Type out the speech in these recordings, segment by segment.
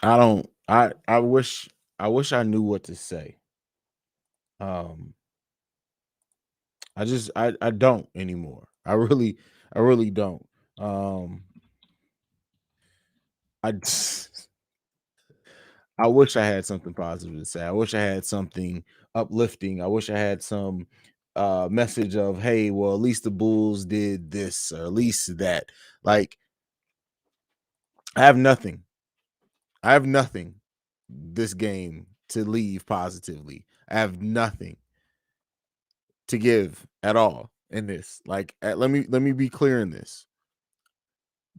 I wish I knew what to say. Um I don't anymore. I really don't. Um I I wish I had something positive to say. I wish I had something uplifting. I wish I had some message of, hey, well, at least the Bulls did this, or at least that. Like, I have nothing. I have nothing this game to leave positively. I have nothing to give at all in this. Like, let me be clear in this.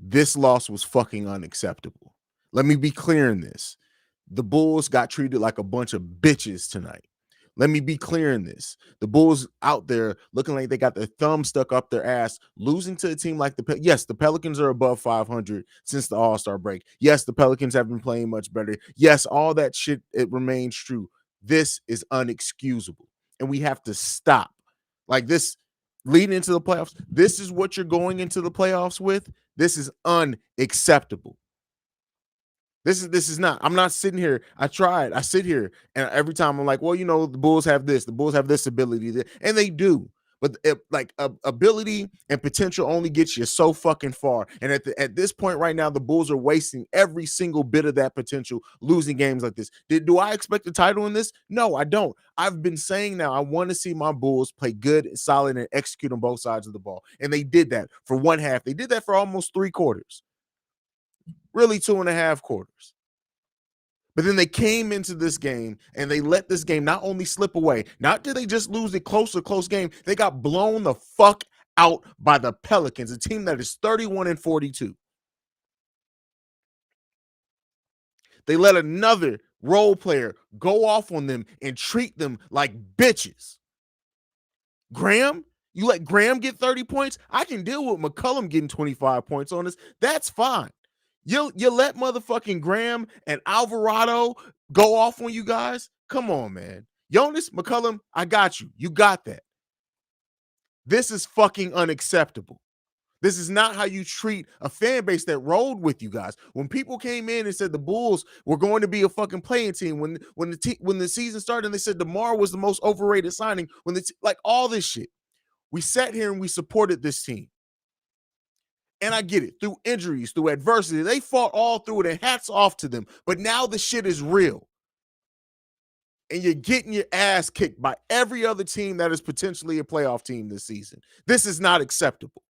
This loss was fucking unacceptable. Let me be clear in this. The Bulls got treated like a bunch of bitches tonight. Let me be clear in this. The Bulls out there looking like they got their thumb stuck up their ass, losing to a team like yes, the Pelicans are above 500 since the All-Star break. Yes, the Pelicans have been playing much better. Yes, all that shit, it remains true. This is unexcusable, and we have to stop. Like this leading into the playoffs. This is what you're going into the playoffs with. This is unacceptable. This is not. I'm not sitting here. I tried. I sit here, and every time I'm like, well, you know, the Bulls have this. The Bulls have this ability, and they do. But ability and potential only gets you so fucking far. And at this point right now, the Bulls are wasting every single bit of that potential, losing games like this. Do I expect a title in this? No, I don't. I've been saying now I want to see my Bulls play good, solid, and execute on both sides of the ball. And they did that for one half. They did that for almost 3 quarters. Really 2.5 quarters. But then they came into this game and they let this game not only slip away, not did they just lose a close game, they got blown the fuck out by the Pelicans, a team that is 31-42. They let another role player go off on them and treat them like bitches. Graham, you let Graham get 30 points? I can deal with McCollum getting 25 points on us. That's fine. You let motherfucking Graham and Alvarado go off on you guys? Come on, man. Jonas, McCollum, I got you. You got that. This is fucking unacceptable. This is not how you treat a fan base that rolled with you guys. When people came in and said the Bulls were going to be a fucking playing team, when the season started, and they said DeMar was the most overrated signing, like all this shit, we sat here and we supported this team. And I get it, through injuries, through adversity, they fought all through it, and hats off to them. But now the shit is real. And you're getting your ass kicked by every other team that is potentially a playoff team this season. This is not acceptable.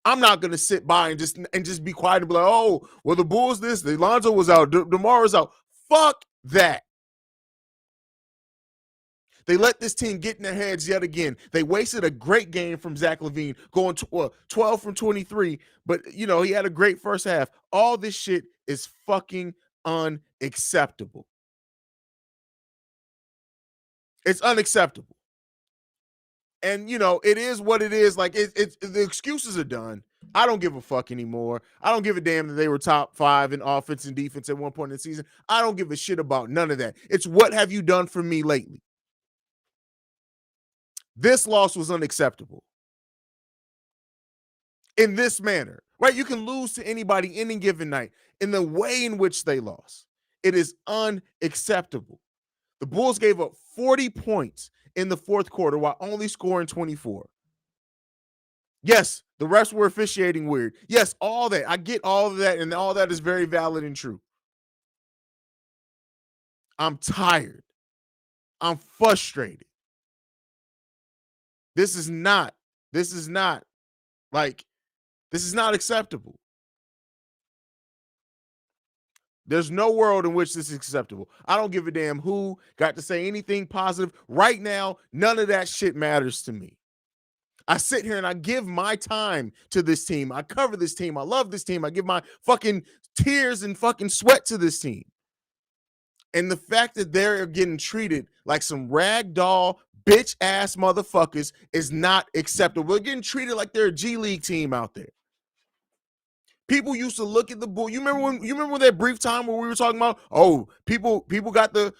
I'm not going to sit by and just be quiet and be like, oh, well, the Bulls this, the Lonzo was out, DeMar was out. Fuck that. They let this team get in their heads yet again. They wasted a great game from Zach LaVine, going 12 from 23, but, you know, he had a great first half. All this shit is fucking unacceptable. It's unacceptable. And, you know, it is what it is. Like, the excuses are done. I don't give a fuck anymore. I don't give a damn that they were top 5 in offense and defense at one point in the season. I don't give a shit about none of that. It's what have you done for me lately? This loss was unacceptable in this manner, right? You can lose to anybody any given night. In the way in which they lost, it is unacceptable. The Bulls gave up 40 points in the fourth quarter while only scoring 24. Yes, the refs were officiating weird. Yes, all that. I get all of that, and all that is very valid and true. I'm tired. I'm frustrated. This is not acceptable. There's no world in which this is acceptable. I don't give a damn who got to say anything positive. Right now, none of that shit matters to me. I sit here and I give my time to this team. I cover this team. I love this team. I give my fucking tears and fucking sweat to this team. And the fact that they're getting treated like some ragdoll bitch ass motherfuckers is not acceptable. They're getting treated like they're a G League team out there. People used to look at the Bulls. You remember when that brief time where we were talking about, oh, people got the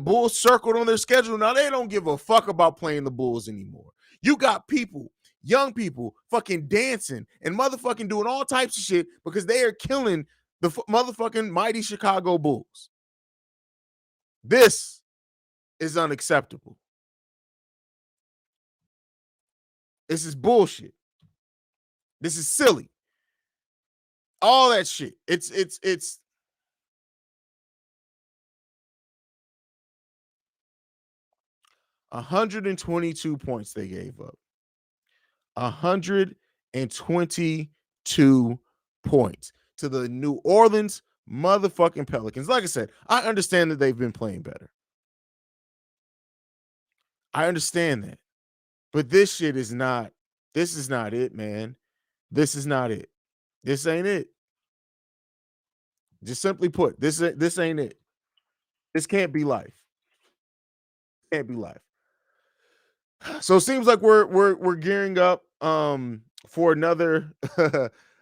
Bulls circled on their schedule. Now they don't give a fuck about playing the Bulls anymore. You got people young people fucking dancing and motherfucking doing all types of shit because they are killing the motherfucking mighty Chicago Bulls. This is unacceptable. This is bullshit. This is silly. All that shit. It's 122 points they gave up. 122 points to the New Orleans motherfucking Pelicans. Like I said, I understand that they've been playing better. I understand that. But this is not it, man. This is not it. This ain't it. Just simply put, this ain't it. This can't be life. Can't be life. So it seems like we're gearing up for another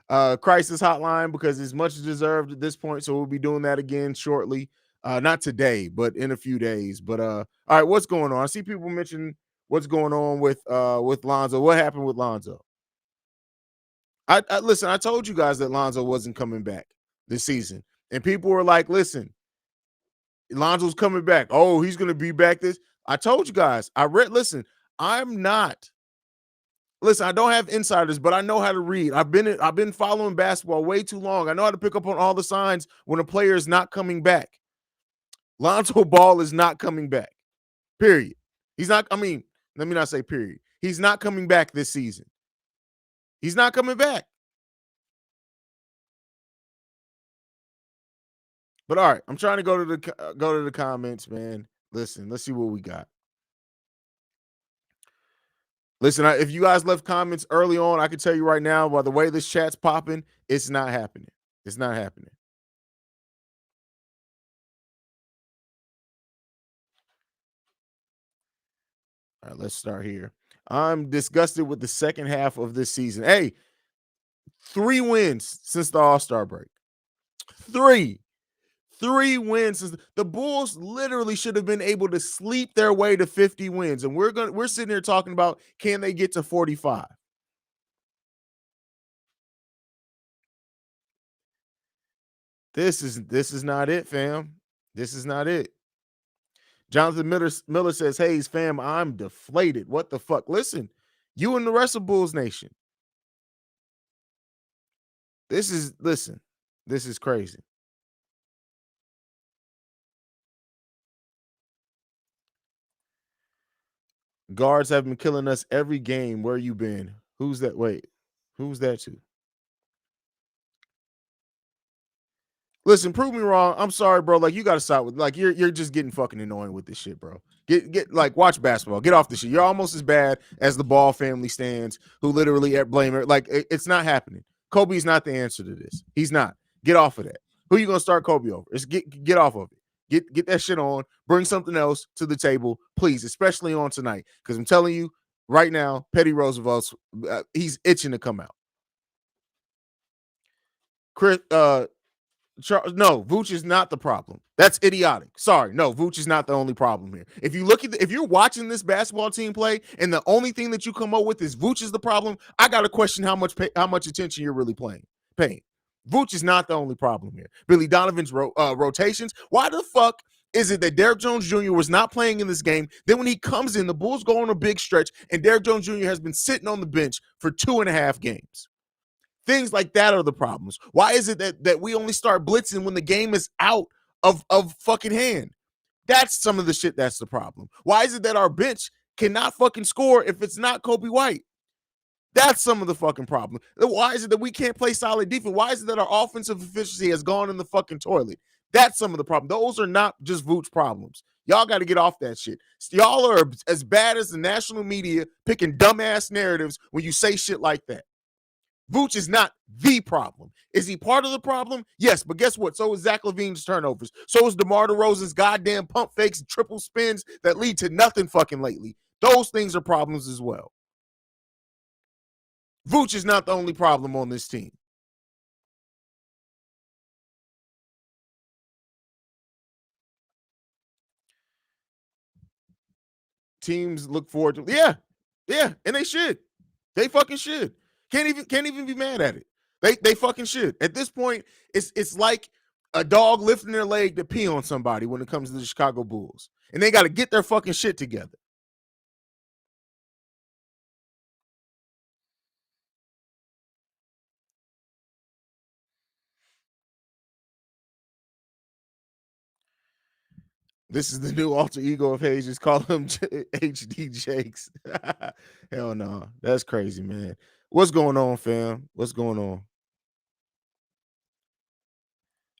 crisis hotline because it's much deserved at this point. So we'll be doing that again shortly. Not today, but in a few days. But all right, what's going on? I see people mention what's going on with Lonzo. What happened with Lonzo? I listen, I told you guys that Lonzo wasn't coming back this season. And people were like, listen, Lonzo's coming back. Oh, he's gonna be back this. I told you guys. I'm not. Listen, I don't have insiders, but I know how to read. I've been following basketball way too long. I know how to pick up on all the signs when a player is not coming back. Lonzo Ball is not coming back. Period. He's not. I mean, let me not say period. He's not coming back this season. He's not coming back. But all right, I'm trying to go to the comments, man. Listen, let's see what we got. Listen, if you guys left comments early on, I can tell you right now, by the way this chat's popping, it's not happening. It's not happening. All right, let's start here. I'm disgusted with the second half of this season. Hey, 3 wins since the All-Star break. 3 wins since the Bulls literally should have been able to sleep their way to 50 wins. And we're sitting here talking about, can they get to 45? This is not it, fam. This is not it. Jonathan Miller says, Haize, fam, I'm deflated. What the fuck? Listen, you and the rest of Bulls Nation. This is crazy. Guards have been killing us every game. Where you been? Who's that? Wait, who's that to? Listen, prove me wrong. I'm sorry, bro. Like, you got to stop with, like, you're just getting fucking annoying with this shit, bro. Get like, watch basketball. Get off the shit. You're almost as bad as the Ball family stands who literally blame her. Like, it's not happening. Kobe's not the answer to this. He's not. Get off of that. Who you gonna start Kobe over? Just get off of it. Get that shit on. Bring something else to the table, please, especially on tonight. Because I'm telling you right now, Petty Roosevelt's he's itching to come out. Chris, no, Vooch is not the problem. That's idiotic. Sorry, no, Vooch is not the only problem here. If you look at if you're watching this basketball team play, and the only thing that you come up with is Vooch is the problem, I got to question how much attention you're really paying. Vooch is not the only problem here. Billy Donovan's rotations. Why the fuck is it that Derrick Jones Jr. was not playing in this game? Then when he comes in, the Bulls go on a big stretch, and Derrick Jones Jr. has been sitting on the bench for 2.5 games. Things like that are the problems. Why is it that we only start blitzing when the game is out of fucking hand? That's some of the shit that's the problem. Why is it that our bench cannot fucking score if it's not Kobe White? That's some of the fucking problem. Why is it that we can't play solid defense? Why is it that our offensive efficiency has gone in the fucking toilet? That's some of the problem. Those are not just Vooch problems. Y'all got to get off that shit. Y'all are as bad as the national media picking dumbass narratives when you say shit like that. Vooch is not the problem. Is he part of the problem? Yes, but guess what? So is Zach LaVine's turnovers. So is DeMar DeRozan's goddamn pump fakes and triple spins that lead to nothing fucking lately. Those things are problems as well. Vooch is not the only problem on this team. Teams look forward to, yeah, and they should. They fucking should. Can't even be mad at it. They fucking should. At this point, it's like a dog lifting their leg to pee on somebody when it comes to the Chicago Bulls. And they got to get their fucking shit together. This is the new alter ego of Haize. Just call him HD Jakes. Hell no. That's crazy, man. What's going on, fam? What's going on?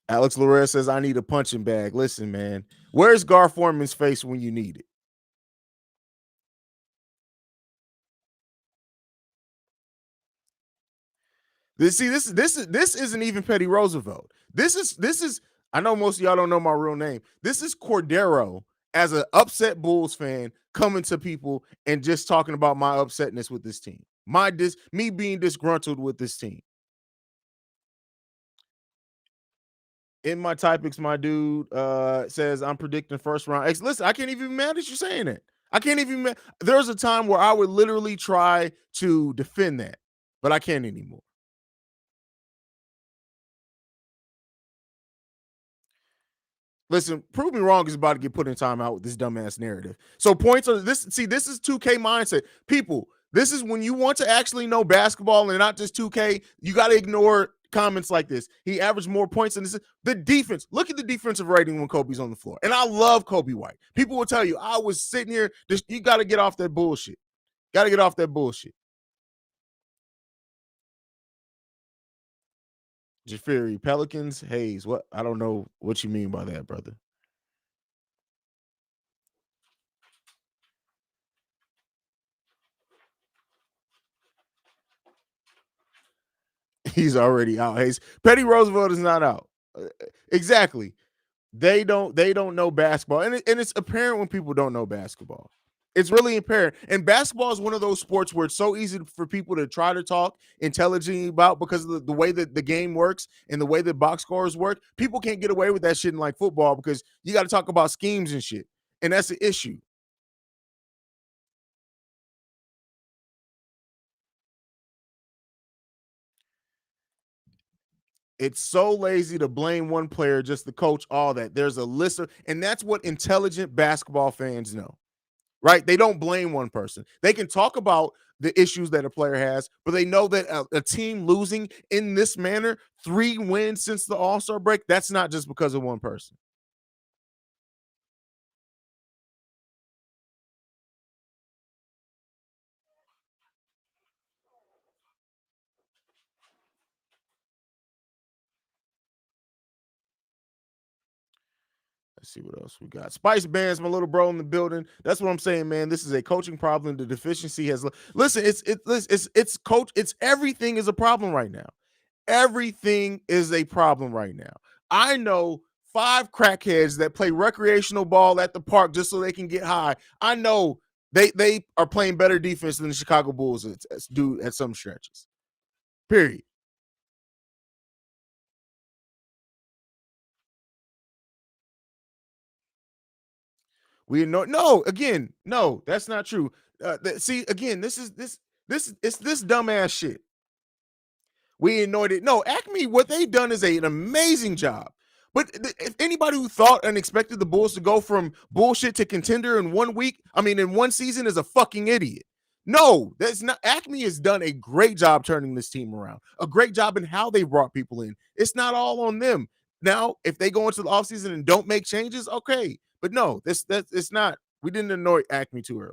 Alex Lorez says, I need a punching bag. Listen, man. Where's Gar Forman's face when you need it? This isn't even Petty Roosevelt. This is I know most of y'all don't know my real name. This is Cordero as an upset Bulls fan coming to people and just talking about my upsetness with this team. Me being disgruntled with this team. In my topics, my dude says I'm predicting first round. Listen, I can't even be mad at you saying that. I can't even. There's a time where I would literally try to defend that, but I can't anymore. Listen, prove me wrong is about to get put in timeout with this dumbass narrative. So points are this. See, this is 2K mindset. People, this is when you want to actually know basketball and not just 2K. You got to ignore comments like this. He averaged more points than this. The defense. Look at the defensive rating when Kobe's on the floor. And I love Kobe White. People will tell you, I was sitting here. You got to get off that bullshit. Got to get off that bullshit. Jafiri, Pelicans, Haize. What? I don't know what you mean by that, brother. He's already out. Haize. Petty Roosevelt is not out. Exactly. They don't know basketball. And it's apparent when people don't know basketball. It's really apparent. And basketball is one of those sports where it's so easy for people to try to talk intelligently about because of the way that the game works and the way that box scores work. People can't get away with that shit in like football because you got to talk about schemes and shit. And that's the issue. It's so lazy to blame one player, just the coach, all that. There's a list of, and that's what intelligent basketball fans know, right? They don't blame one person. They can talk about the issues that a player has, but they know that a team losing in this manner, 3 wins since the All-Star break, that's not just because of one person. Let's see what else we got. Spice Bands, my little bro in the building. That's what I'm saying, man. This is a coaching problem. The deficiency has listen. It's coach. It's everything is a problem right now. Everything is a problem right now. I know 5 crackheads that play recreational ball at the park just so they can get high. I know they are playing better defense than the Chicago Bulls do at some stretches. Period. We know no again. No, that's not true. See again, this it's this dumbass shit. We ignored it. No, Acme, what they've done is an amazing job. But if anybody who thought and expected the Bulls to go from bullshit to contender in 1 week, I mean, in one season, is a fucking idiot. No, that's not. Acme has done a great job turning this team around. A great job in how they brought people in. It's not all on them. Now, if they go into the offseason and don't make changes, okay. But no, that's it's not. We didn't annoy Acme too early.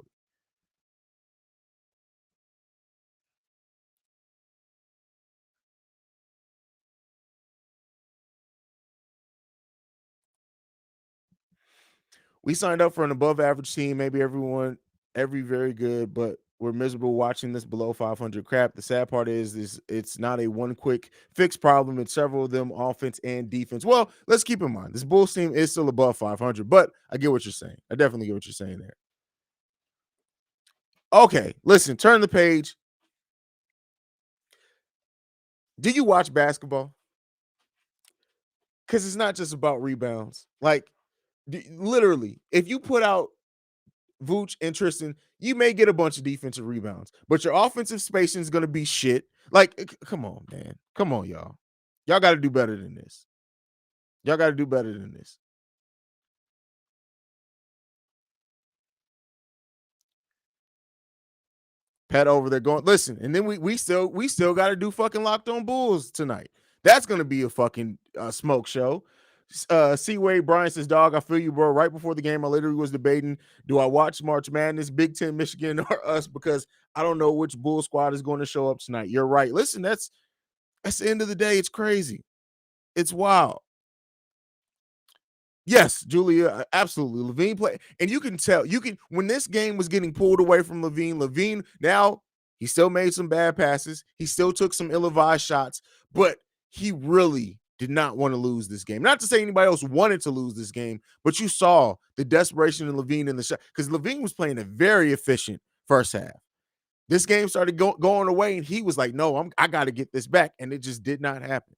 We signed up for an above average team. Maybe every very good, but we're miserable watching this below 500 crap. The sad part is it's not a one quick fix problem. It's several of them, offense and defense. Well, let's keep in mind this Bulls team is still above 500, but I get what you're saying. I definitely get what you're saying there. Okay, listen, turn the page. Do you watch basketball? Because it's not just about rebounds. Like literally, if you put out Vooch, and Tristan, you may get a bunch of defensive rebounds, but your offensive spacing is going to be shit. Like, come on, man. Come on, y'all. Y'all got to do better than this. Y'all got to do better than this. Pat over there going, listen, and then we still got to do fucking Locked On Bulls tonight. That's gonna be a fucking smoke show. C Wade Bryan says, "Dog, I feel you, bro. Right before the game, I literally was debating: do I watch March Madness, Big Ten, Michigan, or us? Because I don't know which Bull squad is going to show up tonight." You're right. Listen, that's the end of the day. It's crazy. It's wild. Yes, Julia, absolutely. LaVine play, and you can tell when this game was getting pulled away from LaVine. LaVine now he still made some bad passes. He still took some ill-advised shots, but he really did not want to lose this game. Not to say anybody else wanted to lose this game, but you saw the desperation in LaVine in the shot because LaVine was playing a very efficient first half. This game started going away, and he was like, "No, I got to get this back," and it just did not happen.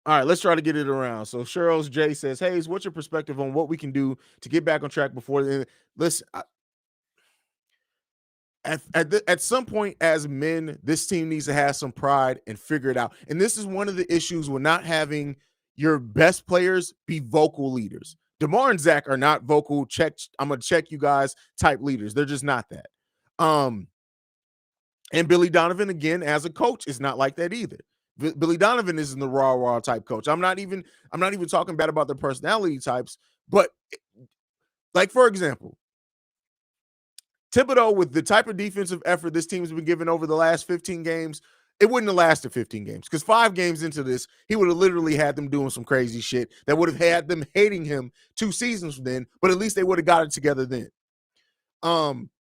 All right, let's try to get it around. So Cheryl's J says, "Haize, what's your perspective on what we can do to get back on track before the end?" Listen, at some point as men, this team needs to have some pride and figure it out. And this is one of the issues with not having your best players be vocal leaders. DeMar and Zach are not vocal. I'm gonna check you guys type leaders. They're just not that. And Billy Donovan, again, as a coach, is not like that either. Billy Donovan isn't the raw type coach. I'm not even talking bad about their personality types, but like, for example, Thibodeau, with the type of defensive effort this team's been given over the last 15 games, it wouldn't have lasted 15 games because 5 games into this, he would have literally had them doing some crazy shit that would have had them hating him 2 seasons from then, but at least they would have got it together then.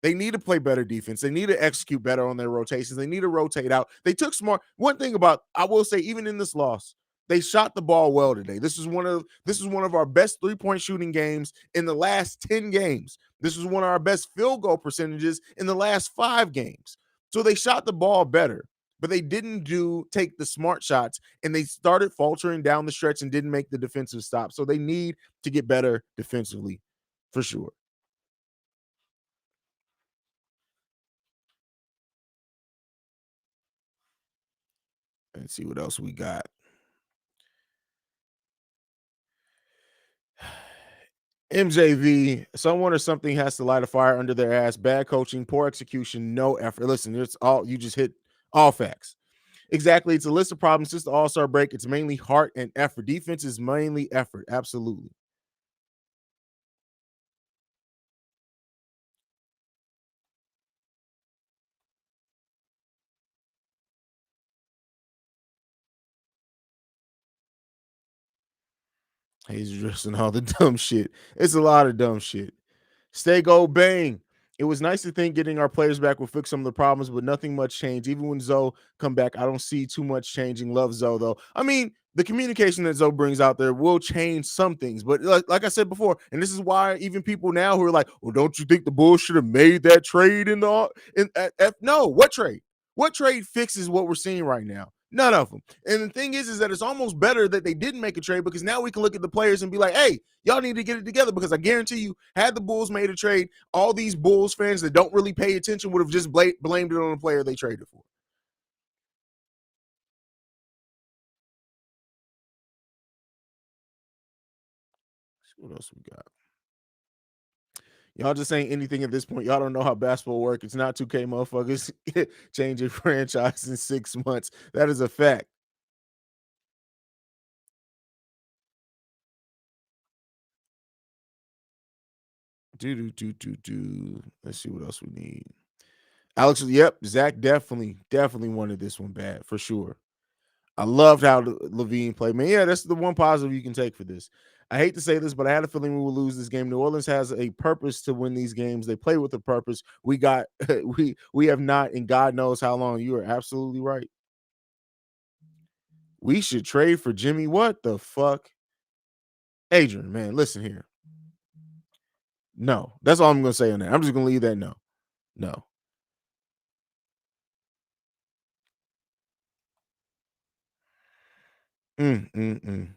They need to play better defense. They need to execute better on their rotations. They need to rotate out. They took smart. One thing about, I will say, even in this loss, they shot the ball well today. This is one of our best 3-point shooting games in the last 10 games. This is one of our best field goal percentages in the last 5 games. So they shot the ball better, but they didn't take the smart shots, and they started faltering down the stretch and didn't make the defensive stop. So they need to get better defensively for sure. Let's see what else we got. MJV, someone or something has to light a fire under their ass. Bad coaching, poor execution, no effort. Listen, it's all, you just hit all facts. Exactly. It's a list of problems since the All-Star break. It's mainly heart and effort. Defense is mainly effort. Absolutely. He's addressing all the dumb shit. It's a lot of dumb shit. Stay gold bang. It was nice to think getting our players back will fix some of the problems, but nothing much changed. Even when Zoe come back, I don't see too much changing. Love Zoe though. I mean, the communication that Zoe brings out there will change some things, but like I said before, and this is why even people now who are like, "Well, don't you think the Bulls should have made that trade no, what trade? What trade fixes what we're seeing right now? None of them. And the thing is that it's almost better that they didn't make a trade because now we can look at the players and be like, hey, y'all need to get it together, because I guarantee you, had the Bulls made a trade, all these Bulls fans that don't really pay attention would have just blamed it on the player they traded for. What else we got? Y'all just ain't anything at this point. Y'all don't know how basketball works. It's not 2K, motherfuckers. Changing franchise in 6 months. That is a fact. Let's see what else we need. Alex, yep, Zach definitely wanted this one bad for sure. I loved how LaVine played. Man, yeah, that's the one positive you can take for this. I hate to say this, but I had a feeling we will lose this game. New Orleans has a purpose to win these games. They play with a purpose. We got we have not, and God knows how long. You are absolutely right. We should trade for Jimmy. What the fuck? Adrian, man, listen here. No, that's all I'm gonna say on that. I'm just gonna leave that no. No. Mm, mm, mm.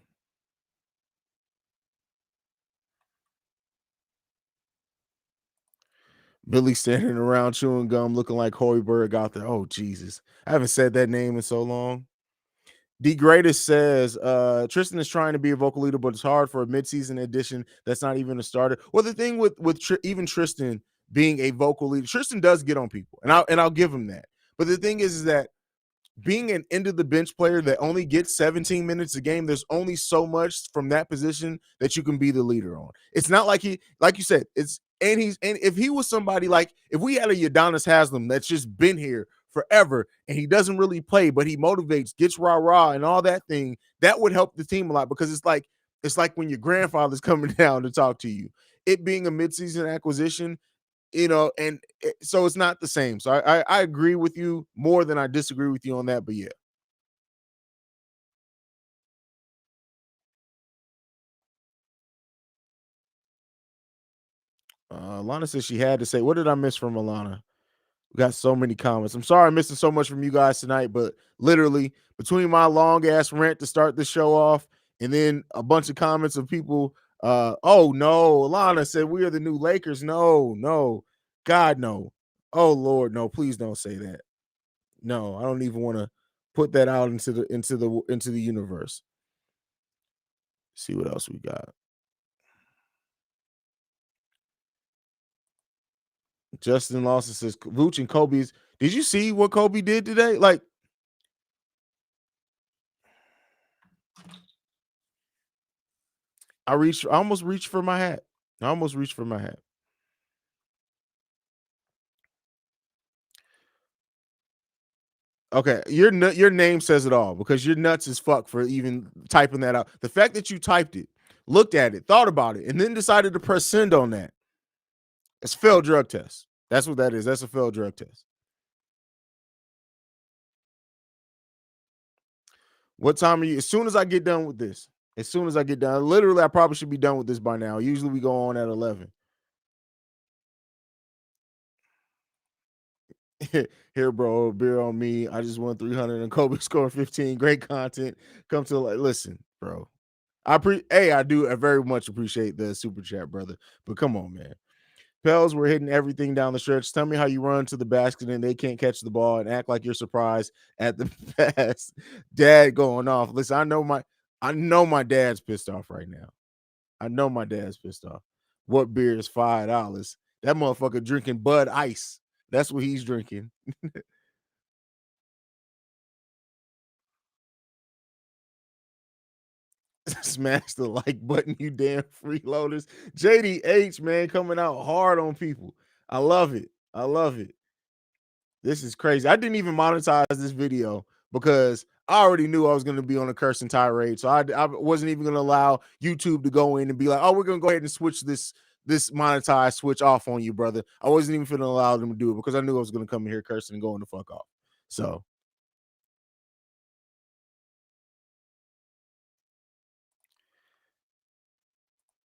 Billy standing around chewing gum, looking like Hoiberg out there. Oh Jesus, I haven't said that name in so long. The greatest says Tristan is trying to be a vocal leader, but it's hard for a midseason addition that's not even a starter. Well, the thing with even Tristan being a vocal leader, Tristan does get on people, and I'll give him that. But the thing is that being an end of the bench player that only gets 17 minutes a game, there's only so much from that position that you can be the leader on. It's not like like you said, and if he was somebody like if we had a Udonis Haslam that's just been here forever and he doesn't really play, but he motivates, gets rah-rah and all that thing, that would help the team a lot because it's like when your grandfather's coming down to talk to you. It being a midseason acquisition, and so it's not the same. So I agree with you more than I disagree with you on that. But yeah, Alana says she had to say, what did I miss from Alana? We got so many comments. I'm sorry I'm missing so much from you guys tonight, but literally between my long ass rant to start the show off and then a bunch of comments of people, oh no, Alana said we are the new Lakers. No, no, God, no. Oh Lord, no, please don't say that. No, I don't even want to put that out into the universe. See what else we got. Justin Lawson says Vooch and Kobe's. Did you see what Kobe did today? Like I almost reached for my hat. I almost reached for my hat. Okay, your name says it all because you're nuts as fuck for even typing that out. The fact that you typed it, looked at it, thought about it, and then decided to press send on that. It's a failed drug test. That's what that is. That's a failed drug test. What time are you? As soon as I get done with this, as soon as I get done, literally, I probably should be done with this by now. Usually we go on at 11. Here, bro, beer on me. I just won 300 and Kobe scoring 15. Great content. Come to listen, bro. I do. I very much appreciate the super chat, brother. But come on, man. Pels were hitting everything down the stretch. Tell me how you run to the basket and they can't catch the ball and act like you're surprised at the pass. Dad going off. Listen, I know my dad's pissed off right now. I know my dad's pissed off. What beer is $5? That motherfucker drinking Bud Ice. That's what he's drinking. Smash the like button, you damn freeloaders. JDH, man, coming out hard on people. I love it. I love it. This is crazy. I didn't even monetize this video because I already knew I was going to be on a cursing tirade. So I wasn't even going to allow YouTube to go in and be like, oh, we're going to go ahead and switch this monetize switch off on you, brother. I wasn't even going to allow them to do it because I knew I was going to come in here cursing and going the fuck off. So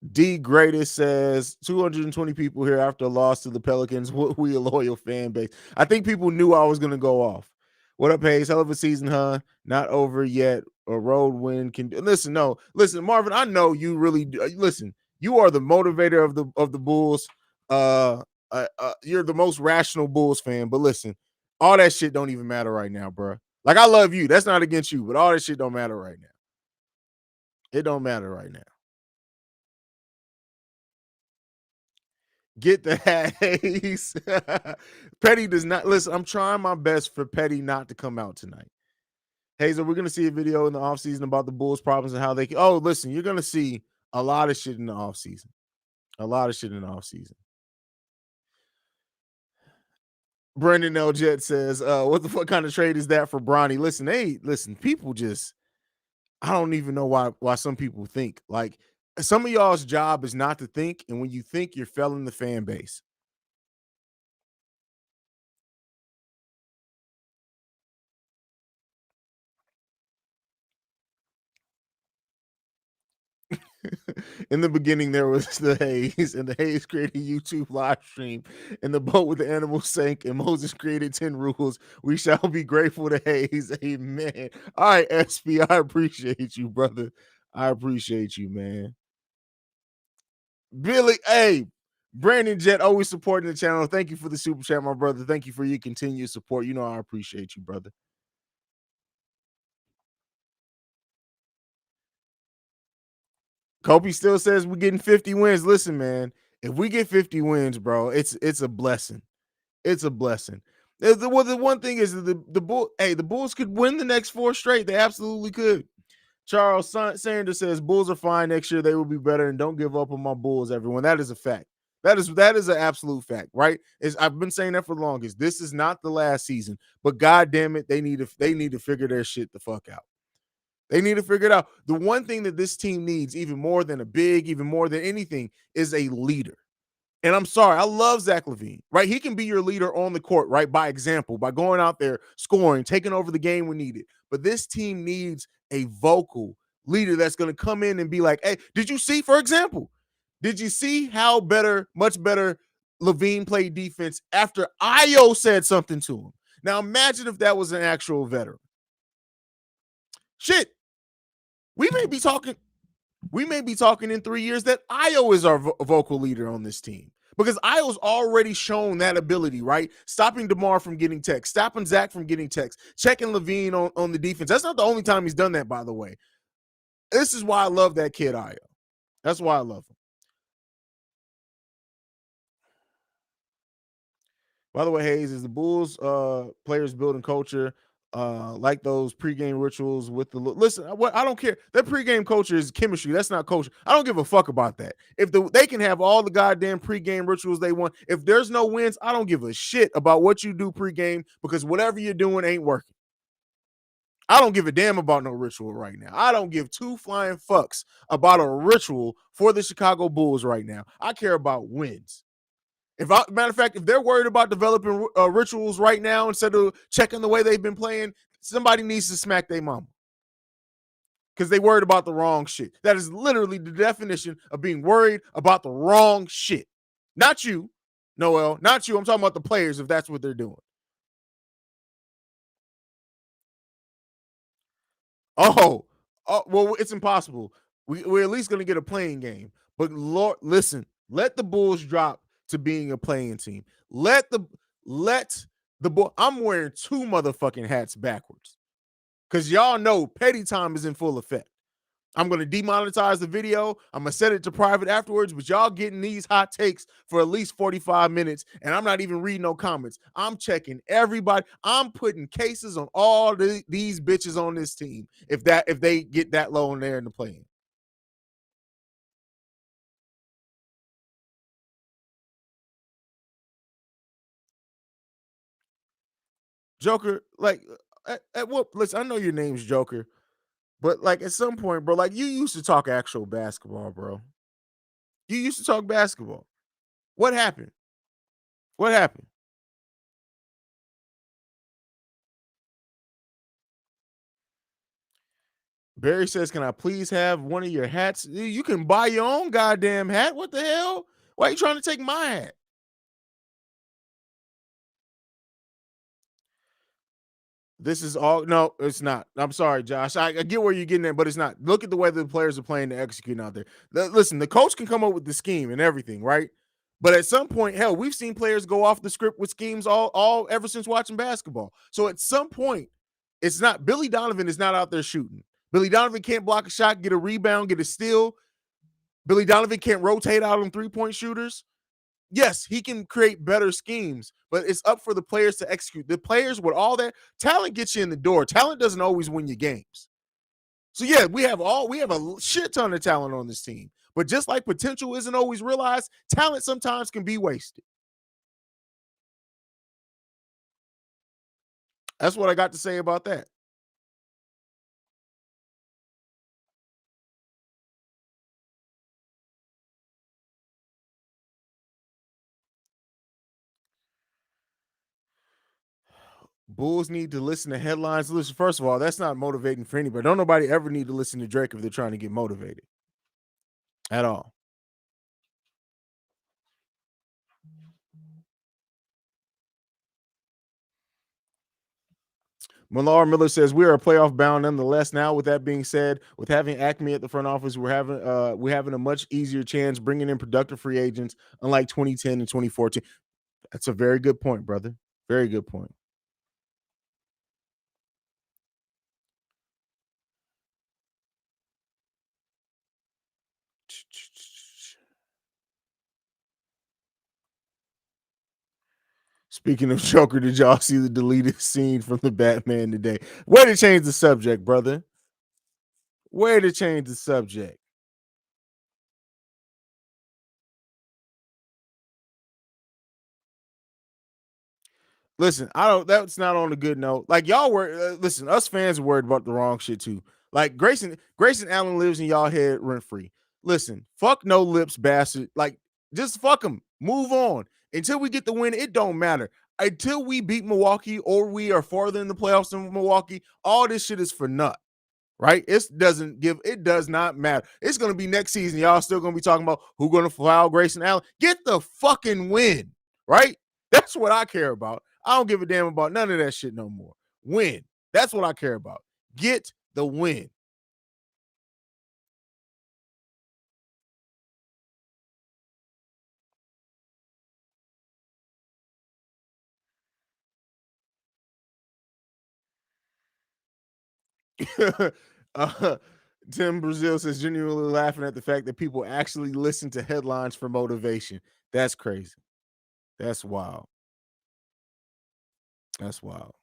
D Greatest says 220 people here after a loss to the Pelicans. We a loyal fan base. I think people knew I was gonna go off. What up, Haize? Hell of a season, huh? Not over yet. A road win can listen. No, listen, Marvin. I know you really do. Listen. You are the motivator of the Bulls. You're the most rational Bulls fan. But listen, all that shit don't even matter right now, bro. Like I love you. That's not against you, but all that shit don't matter right now. It don't matter right now. Get the haze. Petty does not listen. I'm trying my best for Petty not to come out tonight. Hazel, we're gonna see a video in the offseason about the Bulls' problems and how they can. Oh, listen, you're gonna see a lot of shit in the offseason. A lot of shit in the offseason. Brendan L. Jet says, what the fuck kind of trade is that for Bronny? Listen, people just I don't even know why some people think. Like some of y'all's job is not to think, and when you think, you're failing the fan base. In the beginning, there was the Haize, and the Haize created a YouTube live stream. In the boat with the animal sank, and Moses created 10 rules. We shall be grateful to Haize. Amen. All right, SP, I appreciate you, brother. I appreciate you, man. Billy, hey, Brandon Jet, always supporting the channel. Thank you for the super chat, my brother. Thank you for your continued support. You know I appreciate you, brother. Kobe still says we're getting 50 wins. Listen, man, if we get 50 wins, bro, it's a blessing. It's a blessing. Well, the one thing is that the Bulls could win the next four straight. They absolutely could. Charles Sanders says Bulls are fine next year. They will be better, and don't give up on my Bulls, everyone. That is a fact. That is an absolute fact, right? I've been saying that for the longest. This is not the last season, but god damn it, they need to figure their shit the fuck out. They need to figure it out. The one thing that this team needs, even more than a big, even more than anything, is a leader. And I'm sorry, I love Zach LaVine, right? He can be your leader on the court, right? By example, by going out there, scoring, taking over the game when needed. But this team needs a vocal leader that's going to come in and be like, hey, did you see, for example, did you see how much better LaVine played defense after Io said something to him? Now imagine if that was an actual veteran. Shit, we may be talking in 3 years that Io is our vocal leader on this team, because Io's already shown that ability, right? Stopping DeMar from getting text, stopping Zach from getting text, checking LaVine on the defense. That's not the only time he's done that, by the way. This is why I love that kid, Io. That's why I love him. By the way, Haize, is the Bulls players building culture like those pregame rituals with the listen. What I don't care. That pregame culture is chemistry. That's not culture. I don't give a fuck about that. If they can have all the goddamn pregame rituals they want. If there's no wins, I don't give a shit about what you do pregame, because whatever you're doing ain't working. I don't give a damn about no ritual right now. I don't give two flying fucks about a ritual for the Chicago Bulls right now. I care about wins. Matter of fact, if they're worried about developing rituals right now instead of checking the way they've been playing, somebody needs to smack their mama, because they worried about the wrong shit. That is literally the definition of being worried about the wrong shit. Not you, Noel. Not you. I'm talking about the players, if that's what they're doing. Oh, well, it's impossible. We're at least going to get a playing game. But Lord, listen, let the Bulls drop to being a playing team. Let the Bull. I'm wearing two motherfucking hats backwards, because y'all know petty time is in full effect. I'm going to demonetize the video. I'm going to set it to private afterwards, but y'all getting these hot takes for at least 45 minutes, and I'm not even reading no comments. I'm checking everybody. I'm putting cases on all these bitches on this team if they get that low in there in the play-in. Joker, like, at what, listen, I know your name's Joker, but like at some point, bro, like you used to talk actual basketball, bro. You used to talk basketball. What happened? What happened? Barry says, "Can I please have one of your hats?" You can buy your own goddamn hat. What the hell? Why are you trying to take my hat? This is all no, it's not. I'm sorry, Josh. I get where you're getting at, but it's not. Look at the way the players are playing to execute out there. Listen, the coach can come up with the scheme and everything, right? But at some point, hell, we've seen players go off the script with schemes all ever since watching basketball. So at some point, it's not Billy Donovan is not out there shooting. Billy Donovan can't block a shot, get a rebound, get a steal. Billy Donovan can't rotate out on 3-point shooters. Yes, he can create better schemes, but it's up for the players to execute. The players with all that talent gets you in the door. Talent doesn't always win your games. So yeah, we have a shit ton of talent on this team. But just like potential isn't always realized, talent sometimes can be wasted. That's what I got to say about that. Bulls need to listen to headlines. Listen, first of all, that's not motivating for anybody. Don't nobody ever need to listen to Drake if they're trying to get motivated. at all. Millar Miller says we are playoff bound nonetheless. Now, with that being said, with having Acme at the front office, we're having a much easier chance bringing in productive free agents, unlike 2010 and 2014. That's a very good point, brother. Very good point. Speaking of Joker, did y'all see the deleted scene from the Batman today? Way to change the subject, brother. Way to change the subject. Listen, I don't. That's not on a good note. Like y'all were. Listen, us fans are worried about the wrong shit too. Like Grayson Allen lives in y'all head rent free. Listen, fuck no lips, bastard. Like just fuck him. Move on until we get the win. It don't matter. Until we beat Milwaukee or we are farther in the playoffs than Milwaukee, all this shit is for nut. Right? It does not matter. It's gonna be next season. Y'all still gonna be talking about who gonna foul Grayson Allen. Get the fucking win, right? That's what I care about. I don't give a damn about none of that shit no more. Win. That's what I care about. Get the win. uh, Tim Brazil says genuinely laughing at the fact that people actually listen to headlines for motivation. That's crazy. That's wild. That's wild.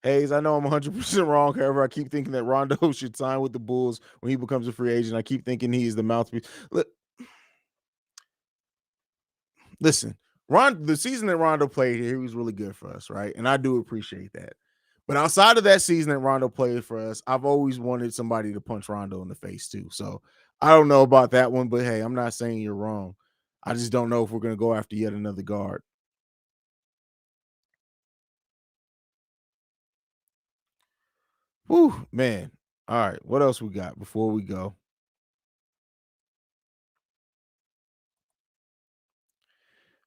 Haize, I know I'm 100% wrong. However, I keep thinking that Rondo should sign with the Bulls when he becomes a free agent. I keep thinking he is the mouthpiece. Listen, the season that Rondo played here, he was really good for us, right? And I do appreciate that. But outside of that season that Rondo played for us, I've always wanted somebody to punch Rondo in the face too. So I don't know about that one, but hey, I'm not saying you're wrong. I just don't know if we're going to go after yet another guard. Whew, man. All right. What else we got before we go?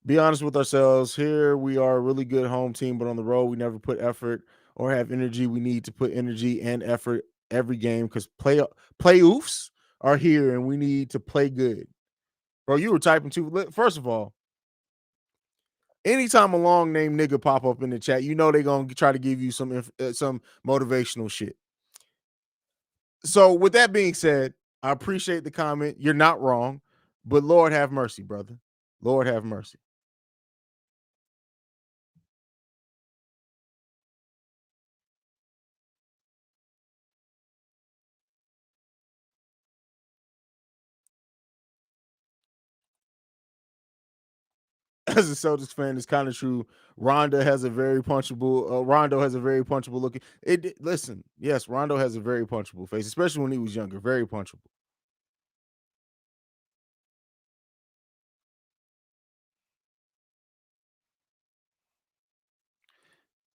Be honest with ourselves. Here we are a really good home team, but on the road we never put effort or have energy. We need to put energy and effort every game because playoffs are here and we need to play good. Bro, you were typing too. First of all, anytime a long name nigga pop up in the chat, you know they're gonna try to give you some motivational shit. So with that being said, I appreciate the comment. You're not wrong, but Lord have mercy, brother. Lord have mercy. As a Celtics fan, it's kind of true. Rondo has a very punchable looking. Listen, yes, Rondo has a very punchable face, especially when he was younger. Very punchable.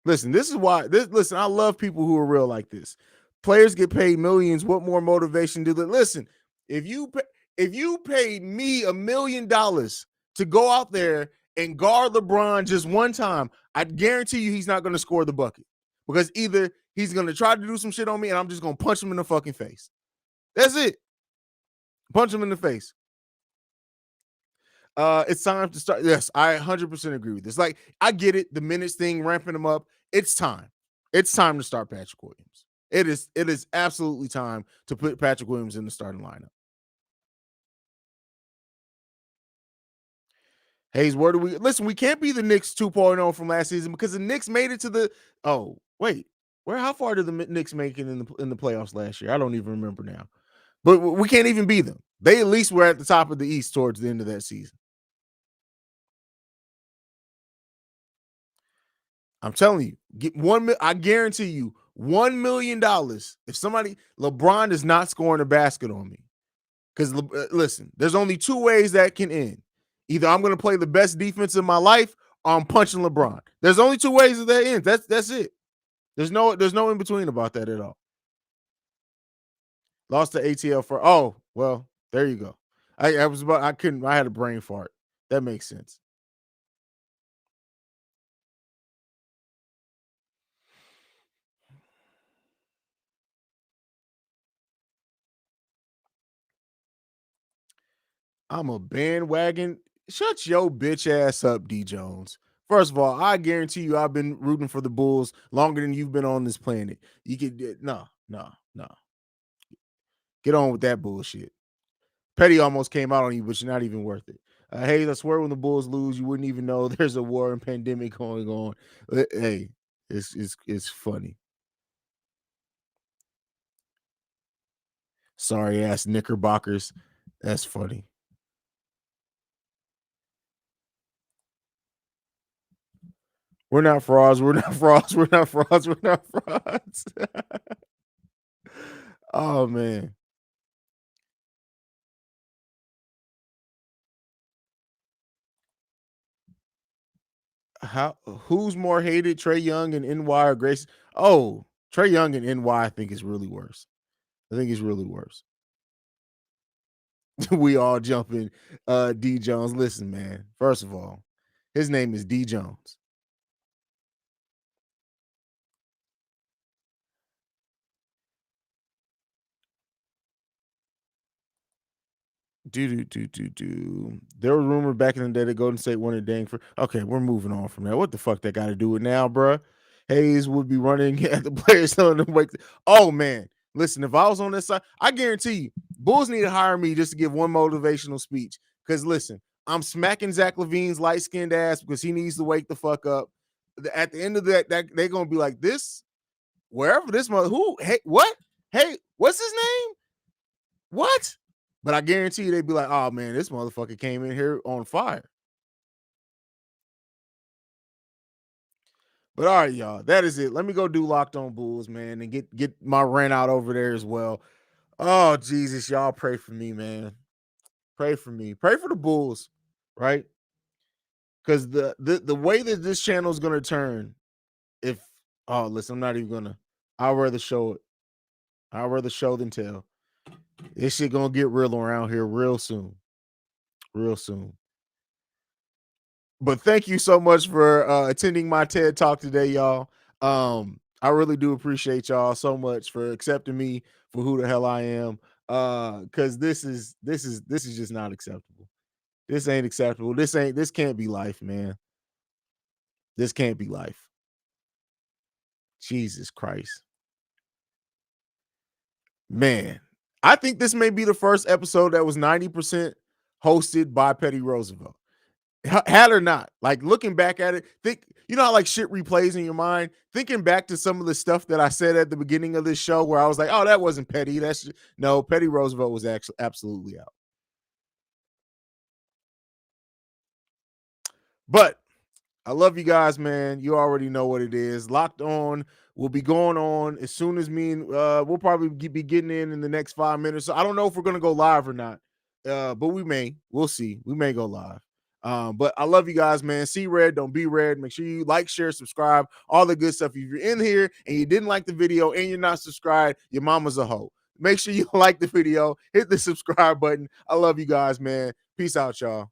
Listen, this is why. Listen, I love people who are real like this. Players get paid millions. What more motivation do they? Listen, if you paid me $1 million to go out there and guard LeBron just one time, I guarantee you he's not going to score the bucket because either he's going to try to do some shit on me and I'm just going to punch him in the fucking face. That's it. Punch him in the face. It's time to start. Yes, I 100% agree with this. Like, I get it. The minutes thing, ramping them up. It's time. It's time to start Patrick Williams. It is. It is absolutely time to put Patrick Williams in the starting lineup. Haize, where do we listen? We can't be the Knicks 2.0 from last season because the Knicks made it to the. Oh wait, where? How far did the Knicks make it in the playoffs last year? I don't even remember now. But we can't even beat them. They at least were at the top of the East towards the end of that season. I'm telling you, I guarantee you $1 million. If somebody LeBron is not scoring a basket on me, because listen, there's only two ways that can end. Either I'm going to play the best defense in my life, or I'm punching LeBron. There's only two ways that ends. That's it. There's no in between about that at all. Lost to ATL for Well, there you go. I was about I couldn't I had a brain fart. That makes sense. I'm a bandwagon. Shut your bitch ass up, D Jones. First of all, I guarantee you I've been rooting for the Bulls longer than you've been on this planet. You could no, no, no. Get on with that bullshit. Petty almost came out on you, but you're not even worth it. Hey, I swear when the Bulls lose, you wouldn't even know there's a war and pandemic going on. Hey, it's funny. Sorry ass Knickerbockers. That's funny. We're not frauds. We're not frauds. We're not frauds. We're not frauds. Oh man. How who's more hated? Trey Young and NY or Grace? Oh, Trey Young and NY, I think is really worse. I think it's really worse. We all jumping D Jones. Listen, man. First of all, his name is D Jones. Do. There were rumors back in the day that Golden State wanted Dame for. Okay, we're moving on from that. What the fuck that got to do with now, bruh? Haize would be running at the players telling them wake. Oh man, listen. If I was on this side, I guarantee you, Bulls need to hire me just to give one motivational speech. Because listen, I'm smacking Zach LaVine's light skinned ass because he needs to wake the fuck up. At the end of that they're gonna be like this. Wherever this mother, who? Hey, what? Hey, what's his name? What? But I guarantee you they'd be like, oh man, this motherfucker came in here on fire. But all right, y'all, that is it. Let me go do Locked On Bulls, man, and get my rant out over there as well. Oh Jesus, y'all pray for me, man. Pray for me. Pray for the Bulls, right? Because the way that this channel is gonna turn, if oh listen, I'm not even gonna. I'll rather show it. I'll rather show than tell. This shit gonna get real around here real soon. Real soon. But thank you so much for attending my TED Talk today, y'all. I really do appreciate y'all so much for accepting me for who the hell I am. Because this is just not acceptable. This ain't acceptable. This can't be life, man. This can't be life. Jesus Christ. Man, I think this may be the first episode that was 90% hosted by Petty Roosevelt. Had or not, like looking back at it, think you know how like shit replays in your mind. Thinking back to some of the stuff that I said at the beginning of this show, where I was like, "Oh, that wasn't petty." No, Petty Roosevelt was actually absolutely out. But I love you guys, man. You already know what it is. Locked On will be going on as soon as me and we'll probably be getting in the next 5 minutes. So I don't know if we're gonna go live or not, but we may. We'll see. We may go live. But I love you guys, man. See red, don't be red. Make sure you like, share, subscribe, all the good stuff. If you're in here and you didn't like the video and you're not subscribed, your mama's a hoe. Make sure you like the video, hit the subscribe button. I love you guys, man. Peace out, y'all.